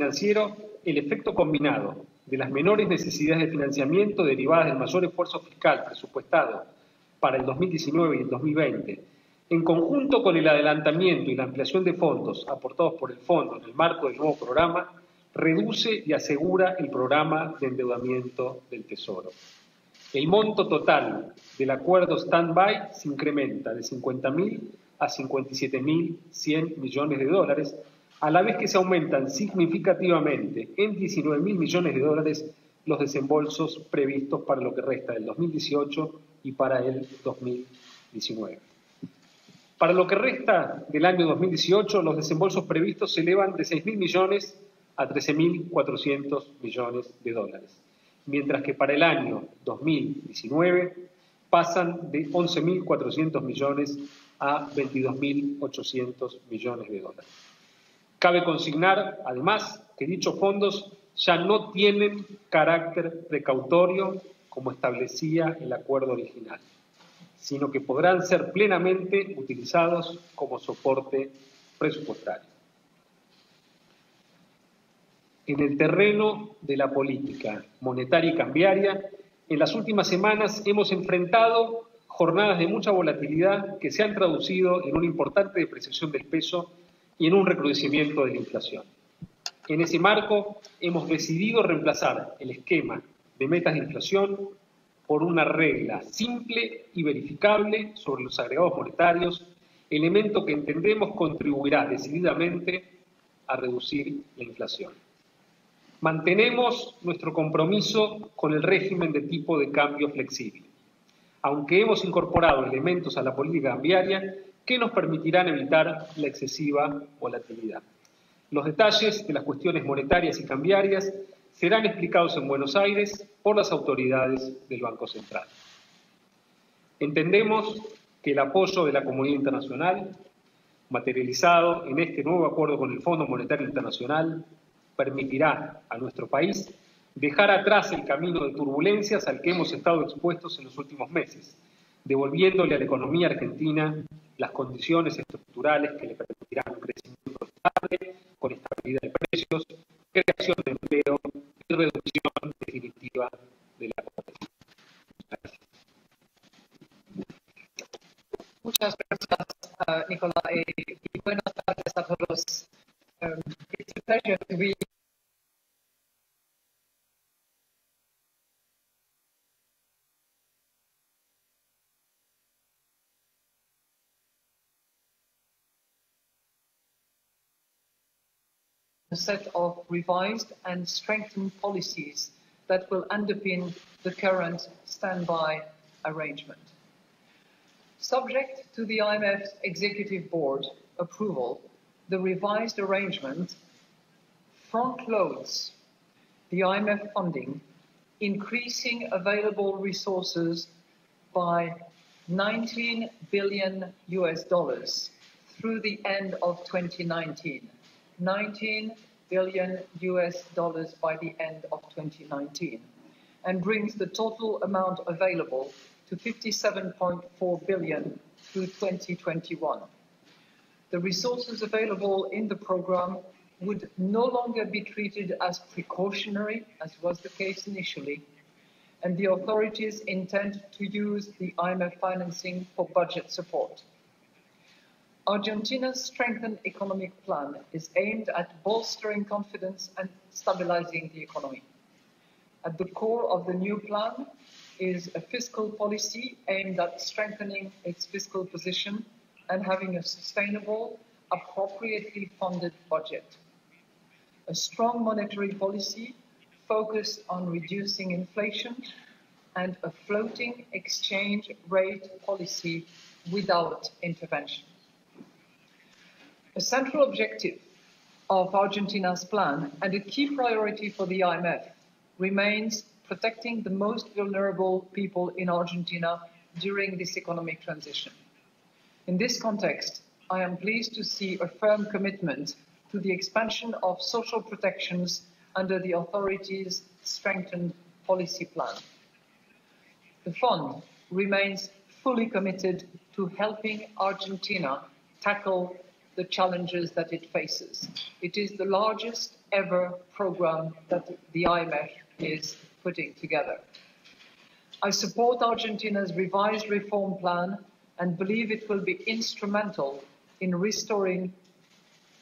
financiero el efecto combinado de las menores necesidades de financiamiento derivadas del mayor esfuerzo fiscal presupuestado para el 2019 y el 2020, en conjunto con el adelantamiento y la ampliación de fondos aportados por el Fondo en el marco del nuevo programa, reduce y asegura el programa de endeudamiento del Tesoro. El monto total del acuerdo stand-by se incrementa de 50.000 a 57.100 millones de dólares, a la vez que se aumentan significativamente en 19.000 millones de dólares los desembolsos previstos para lo que resta del 2018 y para el 2019. Para lo que resta del año 2018, los desembolsos previstos se elevan de 6.000 millones a 13.400 millones de dólares, mientras que para el año 2019 pasan de 11.400 millones a 22.800 millones de dólares. Cabe consignar, además, que dichos fondos ya no tienen carácter precautorio como establecía el acuerdo original, sino que podrán ser plenamente utilizados como soporte presupuestario. En el terreno de la política monetaria y cambiaria, en las últimas semanas hemos enfrentado jornadas de mucha volatilidad que se han traducido en una importante depreciación del peso y en un recrudecimiento de la inflación. En ese marco, hemos decidido reemplazar el esquema de metas de inflación por una regla simple y verificable sobre los agregados monetarios, elemento que entendemos contribuirá decididamente a reducir la inflación. Mantenemos nuestro compromiso con el régimen de tipo de cambio flexible, aunque hemos incorporado elementos a la política cambiaria que nos permitirán evitar la excesiva volatilidad. Los detalles de las cuestiones monetarias y cambiarias serán explicados en Buenos Aires por las autoridades del Banco Central. Entendemos que el apoyo de la comunidad internacional, materializado en este nuevo acuerdo con el Fondo Monetario Internacional, permitirá a nuestro país dejar atrás el camino de turbulencias al que hemos estado expuestos en los últimos meses, devolviéndole a la economía argentina las condiciones estructurales que le permitirán un crecimiento estable, con estabilidad de precios, creación de empleo y reducción definitiva de la pobreza. Gracias. Muchas gracias, Nicolás, y buenas tardes a todos. It's a pleasure to be a set of revised and strengthened policies that will underpin the current standby arrangement. Subject to the IMF's Executive Board approval, the revised arrangement front-loads the IMF funding, increasing available resources by $19 billion through the end of 2019. $19 billion by the end of 2019, and brings the total amount available to $57.4 billion through 2021. The resources available in the program would no longer be treated as precautionary, as was the case initially, and the authorities intend to use the IMF financing for budget support. Argentina's strengthened economic plan is aimed at bolstering confidence and stabilizing the economy. At the core of the new plan is a fiscal policy aimed at strengthening its fiscal position and having a sustainable, appropriately funded budget. A strong monetary policy focused on reducing inflation and a floating exchange rate policy without intervention. A central objective of Argentina's plan and a key priority for the IMF remains protecting the most vulnerable people in Argentina during this economic transition. In this context, I am pleased to see a firm commitment to the expansion of social protections under the authorities' strengthened policy plan. The fund remains fully committed to helping Argentina tackle the challenges that it faces. It is the largest ever program that the IMF is putting together. I support Argentina's revised reform plan and believe it will be instrumental in restoring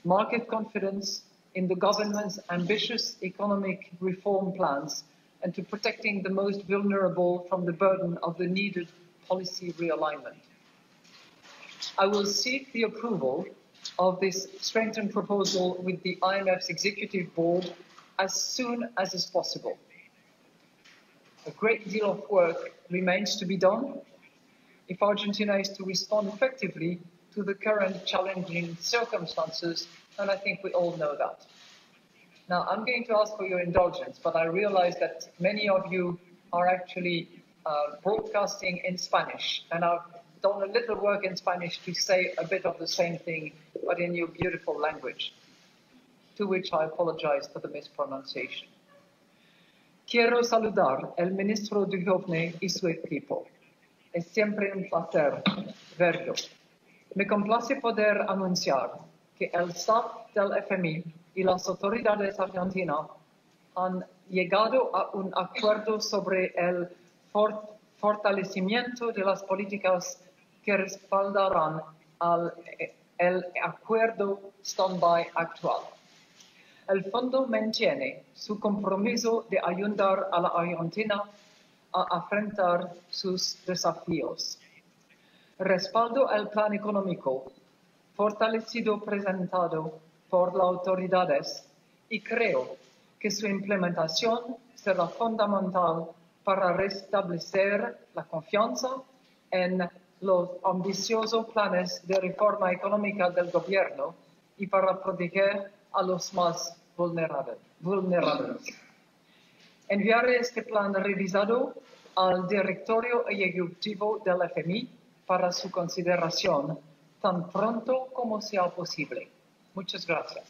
market confidence in the government's ambitious economic reform plans and to protecting the most vulnerable from the burden of the needed policy realignment. I will seek the approval of this strengthened proposal with the IMF's executive board as soon as is possible. A great deal of work remains to be done if Argentina is to respond effectively to the current challenging circumstances, and I think we all know that. Now, I'm going to ask for your indulgence, but I realize that many of you are actually broadcasting in Spanish, and I've done a little work in Spanish to say a bit of the same thing, but in your beautiful language, to which I apologize for the mispronunciation. Quiero saludar el ministro Dujovne y su equipo. Es siempre un placer verlo. Me complace poder anunciar que el staff del FMI y las autoridades argentinas han llegado a un acuerdo sobre el fortalecimiento de las políticas que respaldarán el acuerdo stand-by actual. El fondo mantiene su compromiso de ayudar a la Argentina a afrontar sus desafíos. Respaldo al plan económico fortalecido presentado por las autoridades y creo que su implementación será fundamental para restablecer la confianza en los ambiciosos planes de reforma económica del gobierno y para proteger a los más vulnerables. Enviaré este plan revisado al directorio ejecutivo del FMI para su consideración tan pronto como sea posible. Muchas gracias.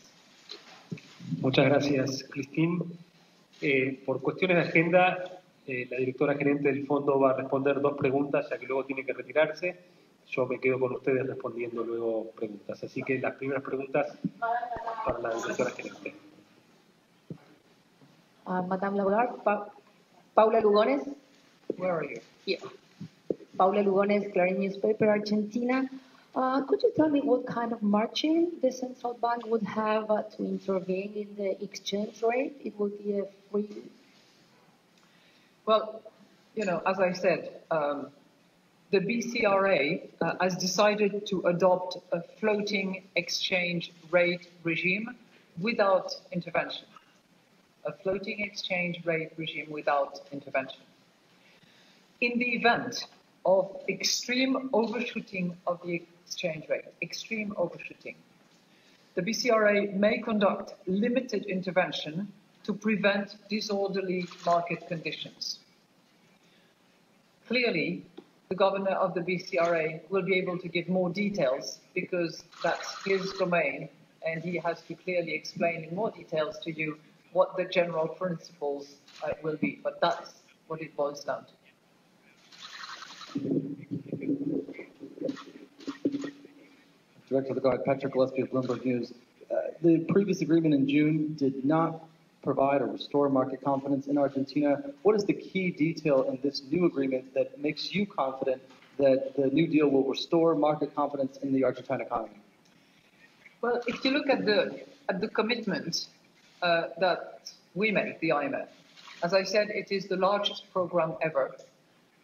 Muchas gracias, Cristín. Por cuestiones de agenda, la directora gerente del fondo va a responder 2 preguntas, ya que luego tiene que retirarse. Yo me quedo con ustedes respondiendo luego preguntas. Así que las primeras preguntas para la directora gerente. Madame Lagarde, Paula Lugones. Where are you? Yeah. Paula Lugones, Clarín Newspaper, Argentina. Could you tell me what kind of margin the central bank would have to intervene in the exchange rate? It would be a free... Well, you know, as I said, the BCRA has decided to adopt a floating exchange rate regime without intervention. A floating exchange rate regime without intervention. In the event of extreme overshooting of the exchange rate, extreme overshooting, the BCRA may conduct limited intervention to prevent disorderly market conditions. Clearly, the governor of the BCRA will be able to give more details because that's his domain, and he has to clearly explain in more details to you what the general principles will be. But that's what it boils down to. Director of the Guard, Patrick Gillespie of Bloomberg News. The previous agreement in June did not provide or restore market confidence in Argentina. What is the key detail in this new agreement that makes you confident that the new deal will restore market confidence in the Argentine economy? Well, if you look at the commitment that we made, the IMF, as I said, it is the largest program ever.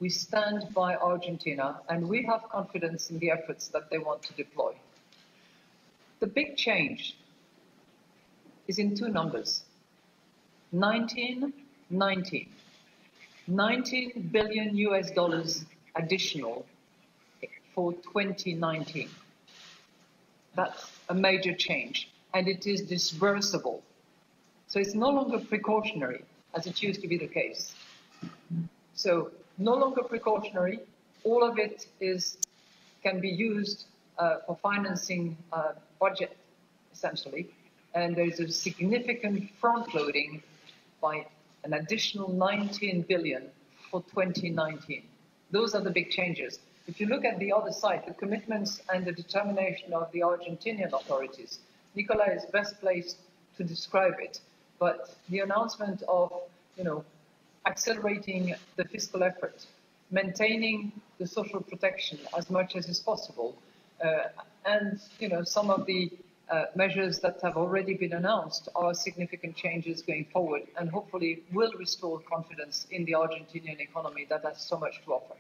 We stand by Argentina, and we have confidence in the efforts that they want to deploy. The big change is in 2 numbers. 19 billion US dollars additional for 2019. That's a major change, and it is disbursable. So it's no longer precautionary, as it used to be the case. So no longer precautionary, all of it can be used for financing budget, essentially, and there's a significant front-loading by an additional 19 billion for 2019. Those are the big changes. If you look at the other side, the commitments and the determination of the Argentinian authorities, Nicola is best placed to describe it. But the announcement of, accelerating the fiscal effort, maintaining the social protection as much as is possible, and, some of the measures that have already been announced are significant changes going forward and hopefully will restore confidence in the Argentinian economy that has so much to offer.